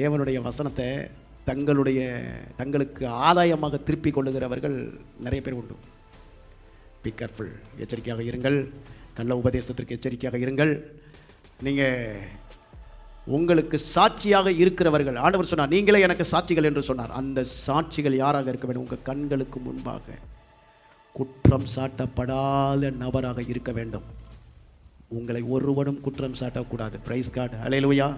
தேவனுடைய வசனத்தை தங்களுக்கு ஆதாயமாக திருப்பிக் கொள்ளுகிறவர்கள் நிறைய பேர் உண்டு. பி கேர்ஃபுல், எச்சரிக்கையாக இருங்கள். கள்ள உபதேசத்திற்கு எச்சரிக்கையாக இருங்கள். நீங்கள் உங்களுக்கு சாட்சியாக இருக்கிறவர்கள், ஆண்டவர் சொன்னார் நீங்களே எனக்கு சாட்சிகள் என்று சொன்னார். அந்த சாட்சிகள் யாராக இருக்க வேண்டும்? உங்கள் கண்களுக்கு முன்பாக குற்றம் சாட்டப்படாத நபராக இருக்க வேண்டும். உங்களை ஒருவனும் குற்றம் சாட்டக்கூடாது. பிரைஸ் காட், ஹல்லேலூயா.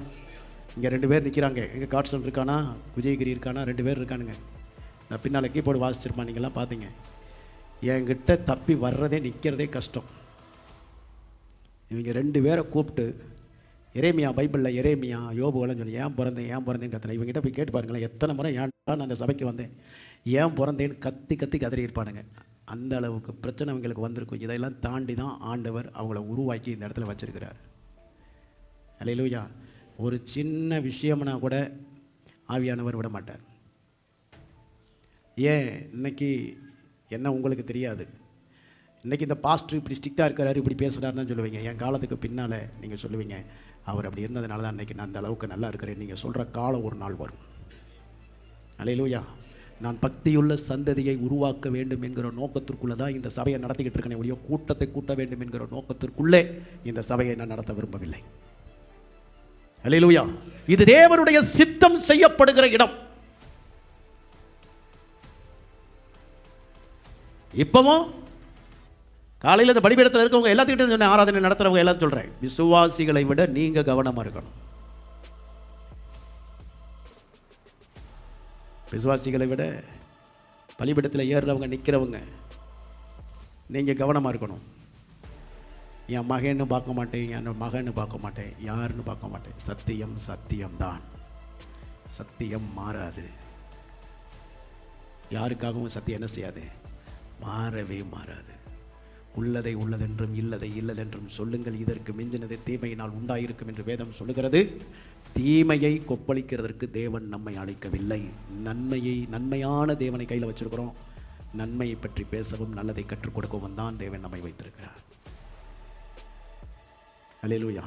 இங்கே 2 பேர் நிற்கிறாங்க. எங்கள் காட்சன் இருக்கானா, விஜயகிரி இருக்கானா, 2 பேர் இருக்கானுங்க. நான் பின்னால் கீபோர்டு வாசிச்சிருப்பான், நீங்கள்லாம் பார்த்தீங்க. என்கிட்ட தப்பி வர்றதே நிற்கிறதே கஷ்டம். இவங்க 2 பேரை கூப்பிட்டு எரேமியா, பைபிளில் எரேமியா, யோபுவெல்லாம் சொல்லி ஏன் பிறந்தேன்னு கத்தனை. இவங்ககிட்ட போய் கேட்டு பாருங்களேன், எத்தனை முறை ஏன் நான் அந்த சபைக்கு வந்தேன், ஏன் பிறந்தேன்னு கத்தி கதறி இருப்பானுங்க. அந்த அளவுக்கு பிரச்சனை அவங்களுக்கு வந்திருக்கும். இதெல்லாம் தாண்டி தான் ஆண்டவர் அவங்கள உருவாக்கி இந்த இடத்துல வச்சிருக்கிறார். ஹல்லேலூயா. ஒரு சின்ன விஷயம்னா கூட ஆவியானவர் விட மாட்டார். ஏன் இன்னைக்கு என்ன உங்களுக்கு தெரியாது. இன்றைக்கி இந்த பாஸ்டர் இப்படி ஸ்ட்ரிக்டாக இருக்கிறாரு, இப்படி பேசுகிறாருன்னு சொல்லுவீங்க. என் காலத்துக்கு பின்னால் நீங்கள் சொல்லுவீங்க, அவர் அப்படி இருந்ததுனால தான் இன்றைக்கி நான் அந்த அளவுக்கு நல்லா இருக்கிறேன். நீங்கள் சொல்கிற காலம் ஒரு நாள் வரும். ஹல்லேலூயா. நான் பக்தியுள்ள சந்ததியை உருவாக்க வேண்டும் என்கிற நோக்கத்திற்குள்ளே தான் இந்த சபையை நடத்திக்கிட்டு இருக்கேன். ஒழிய கூட்டத்தை கூட்ட வேண்டும் என்கிற நோக்கத்திற்குள்ளே இந்த சபையை நான் நடத்த விரும்பவில்லை. ஹல்லேலூயா. இது தேவனுடைய சித்தம் செய்யப்படுகிற இடம். இப்பவும் காலையில் இந்த படிப்பிடத்தில் இருக்கவங்க எல்லாத்துக்கிட்ட சொன்ன ஆராதனை நடத்துகிறவங்க எல்லாம் சொல்கிறேன், விசுவாசிகளை விட நீங்கள் கவனமாக இருக்கணும். விசுவாசிகளை விட பலிபீடத்தில் ஏறுறவங்க, நிற்கிறவங்க, நீங்கள் கவனமாக இருக்கணும். என் மகன்னு பார்க்க மாட்டேன், என் மகன்னு பார்க்க மாட்டேன், யாருன்னு பார்க்க மாட்டேன். சத்தியம் சத்தியம்தான். சத்தியம் மாறாது. யாருக்காகவும் சத்தியம் என்ன செய்யாது? மாறவே மாறாது. உள்ளதை உள்ளதென்றும் இல்லதை இல்லதென்றும் சொல்லுங்கள், இதற்கு மிஞ்சினது தீமையினால் உண்டாயிருக்கும் என்று வேதம் சொல்லுகிறது. தீமையை கொப்பளிக்கிறதற்கு தேவன் நம்மை அழைக்கவில்லை. நன்மையான தேவனை கையில் வச்சிருக்கிறோம். நன்மையை பற்றி பேசவும் நல்லதை கற்றுக் கொடுக்கவும் தான் தேவன் நம்மை வைத்திருக்கிறார். ஹல்லேலூயா.